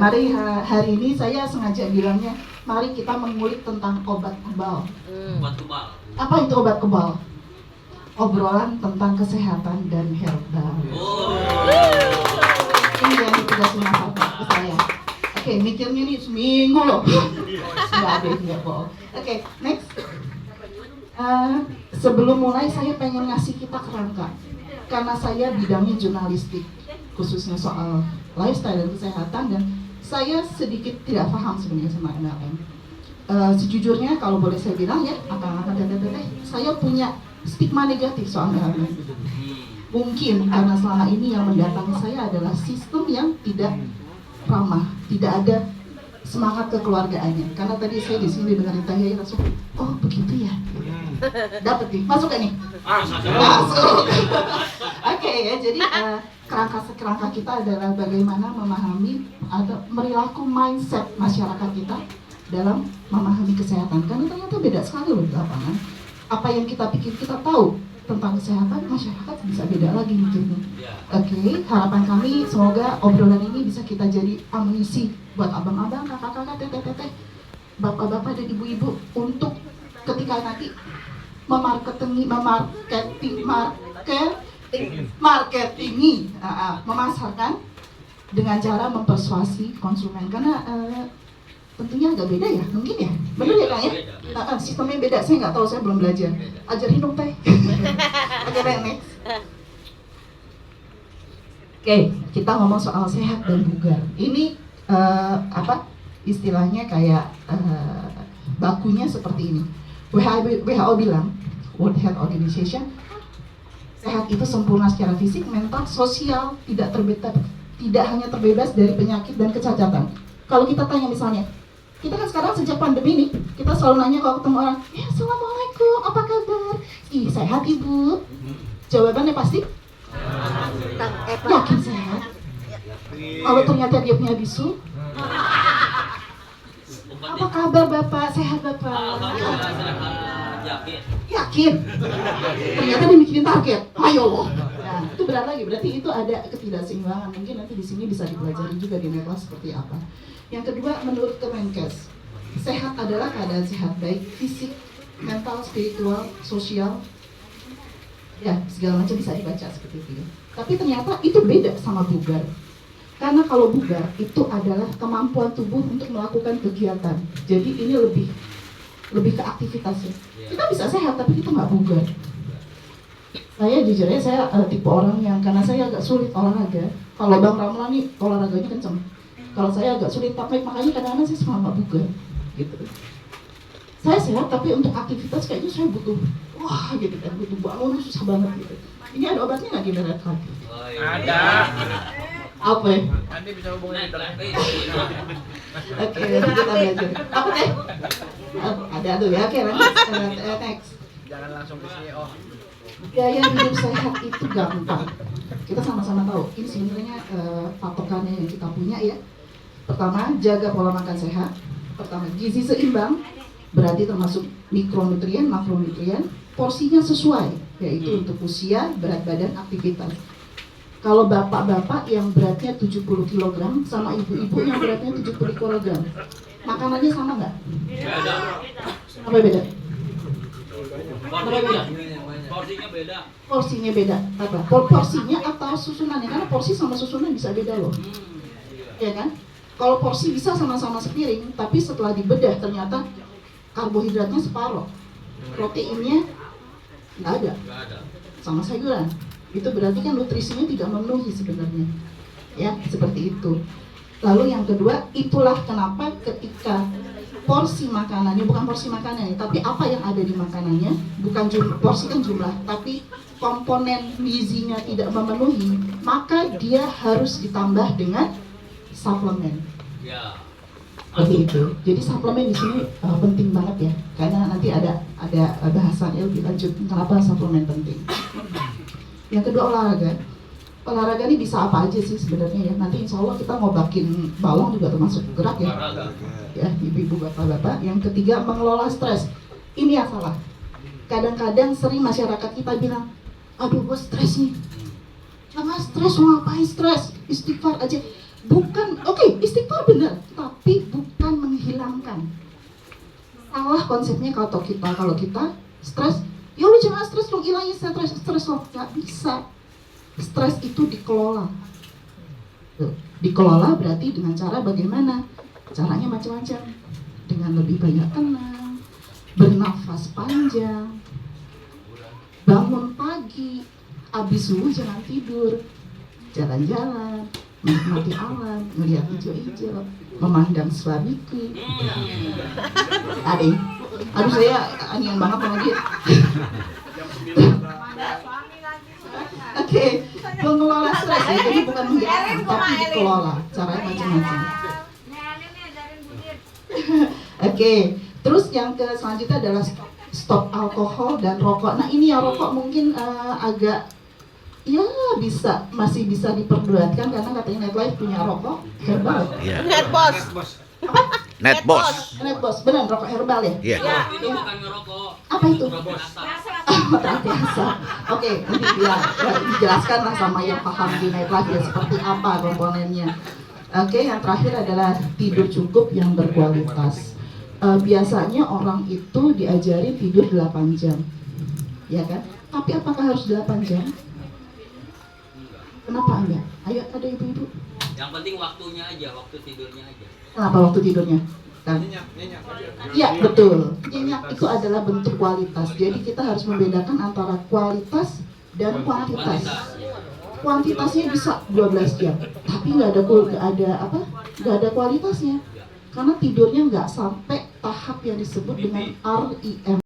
Mari hari ini saya sengaja bilangnya, mari kita mengulik tentang obat kebal. Obat kebal. Apa itu obat kebal? Obrolan tentang kesehatan dan herbal. Ini yang tugasnya ke saya. Oke, mikirnya nih seminggu loh. Nggak bohong. Oke, next. Sebelum mulai saya pengen ngasih kita kerangka. Karena saya bidangnya jurnalistik, khususnya soal lifestyle dan kesehatan, dan saya sedikit tidak paham sebenarnya sama MLM. Sejujurnya kalau boleh saya bilang ya, saya punya stigma negatif soal MLM. Mungkin karena selama ini yang mendatangi saya adalah sistem yang tidak ramah, tidak ada semangat kekeluargaannya. Karena tadi saya di sini dengerin Teh Yai langsung, oh begitu ya. Dapat nih, masuk kan nih? Masuk. Oke ya, jadi kerangka kita adalah bagaimana memahami atau perilaku mindset masyarakat kita dalam memahami kesehatan. Karena ternyata beda sekali loh di lapangan. Apa yang kita pikir kita tahu tentang kesehatan, masyarakat bisa beda lagi mikirnya. Oke, harapan kami semoga obrolan ini bisa kita jadi amunisi buat abang-abang, kakak-kakak, teteh-teteh, bapak-bapak dan ibu-ibu untuk ketika nanti memasarkan dengan cara mempersuasi konsumen, karena tentunya agak beda ya, mungkin ya, benar ya Kang ya? Sistemnya beda, saya nggak tahu, saya belum belajar. Ajarin dong Teh. Oke, next. Oke, kita ngomong soal sehat dan bugar. Ini istilahnya kayak bakunya seperti ini. WHO bilang, World Health Organization, sehat itu sempurna secara fisik, mental, sosial, tidak hanya terbebas dari penyakit dan kecacatan. Kalau kita tanya misalnya, kita kan sekarang sejak pandemi nih, kita selalu nanya kalau ketemu orang, ya assalamualaikum, apa kabar? Ih, sehat ibu? Jawabannya pasti? Yakin sehat? Kalau ternyata dia punya bisu? Apa kabar bapak? Sehat bapak? Yakin? Ternyata dia mikirin target. Ayo loh. Nah, itu berat lagi. Berarti itu ada ketidakseimbangan. Mungkin nanti di sini bisa dipelajari juga di kelas seperti apa. Yang kedua, menurut Kemenkes, sehat adalah keadaan sehat baik fisik, mental, spiritual, sosial. Ya, segala macam bisa dibaca seperti itu. Tapi ternyata itu beda sama bugar. Karena kalau bugar itu adalah kemampuan tubuh untuk melakukan kegiatan. Jadi ini lebih ke aktivitasnya. Kita bisa sehat tapi kita nggak bugar. Saya jujur ya, saya tipe orang yang karena saya agak sulit olahraga. Kalau Bang Ramlan nih olahraganya kenceng. Kalau saya agak sulit, tapi makanya kadang-kadang saya suka nggak bugar. Gitu. Saya sehat tapi untuk aktivitas kayaknya saya butuh, wah gitu kan, butuh bangun susah banget gitu. Ini ada obatnya nggak di Red Heart? Ada. Apa ya? Nanti bisa hubungin internet. Oke, nanti kita belajar. Apa teh? Ada tuh ya. Oke, next. Jangan langsung ke sini. Oh. Gaya hidup sehat itu gampang. Kita sama-sama tahu. Ini sebenarnya patokannya yang kita punya ya. Pertama, jaga pola makan sehat. Pertama, gizi seimbang. Berarti termasuk mikronutrien, makronutrien. Porsinya sesuai, yaitu untuk usia, berat badan, aktivitas. Kalau bapak-bapak yang beratnya 70 kg sama ibu-ibu yang beratnya 70 kg, makanannya sama nggak? Beda. Apa beda? Porsinya beda. Porsinya beda. Apa? Porsinya atau susunannya? Karena porsi sama susunan bisa beda loh. Ya kan? Kalau porsi bisa sama-sama sepiring, tapi setelah dibedah ternyata karbohidratnya separuh, proteinnya nggak ada, sama sayuran. Itu berarti kan nutrisinya tidak memenuhi sebenarnya, ya seperti itu. Lalu yang kedua, itulah kenapa ketika porsi makanannya, bukan porsi makanannya, tapi apa yang ada di makanannya, bukan porsi kan jumlah, tapi komponen gizinya tidak memenuhi, maka dia harus ditambah dengan suplemen. Ya. Seperti itu. Jadi suplemen di sini penting banget ya, karena nanti ada bahasannya lebih lanjut kenapa suplemen penting. Yang kedua, olahraga. Olahraga ini bisa apa aja sih sebenarnya ya. Nanti insya Allah kita ngobakin bawang juga termasuk gerak ya. Ya, ibu-ibu, bapak-bapak. Yang ketiga, mengelola stres. Ini yang salah. Kadang-kadang sering masyarakat kita bilang, aduh gue stres nih. Jangan stres, mau ngapain stres? Istighfar aja. Bukan, oke, istighfar bener. konsepnya kalau kita stres, ya lu jangan stres, lu hilangin stres lo. Nggak bisa. Stres itu dikelola. Tuh, dikelola berarti dengan cara bagaimana? Caranya macam-macam. Dengan lebih banyak tenang, bernafas panjang, bangun pagi, habis subuh jangan tidur, jalan-jalan, menikmati alam, melihat hijau-hijau, memandang suamiku. Aduh saya anian banget sama dia. Oke, mengelola stres ya, jadi bukan menghilangkan, tapi dikelola. Caranya macam-macam. Oke, terus yang selanjutnya adalah stop alkohol dan rokok. Nah ini ya, rokok mungkin agak ya masih bisa diperdebatkan karena katanya Netlife punya rokok herbal. Netboss, benar rokok herbal ya? Iya. Itu bukan ngerokok. Apa itu? Terbiasa. Oke, nanti dijelaskan lah sama yang paham di Netlife ya seperti apa komponennya. Oke, yang terakhir adalah tidur cukup yang berkualitas. Biasanya orang itu diajari tidur 8 jam, ya kan? Tapi apakah harus 8 jam? Kenapa enggak? Ayo, ada ibu-ibu. Yang penting waktunya aja, waktu tidurnya aja. Kenapa waktu tidurnya? Kan? Iya, betul. Nyenyak itu adalah bentuk kualitas. Jadi kita harus membedakan antara kualitas dan kuantitas. Kuantitasnya bisa 12 jam, tapi nggak ada kualitasnya. Karena tidurnya nggak sampai tahap yang disebut dengan REM.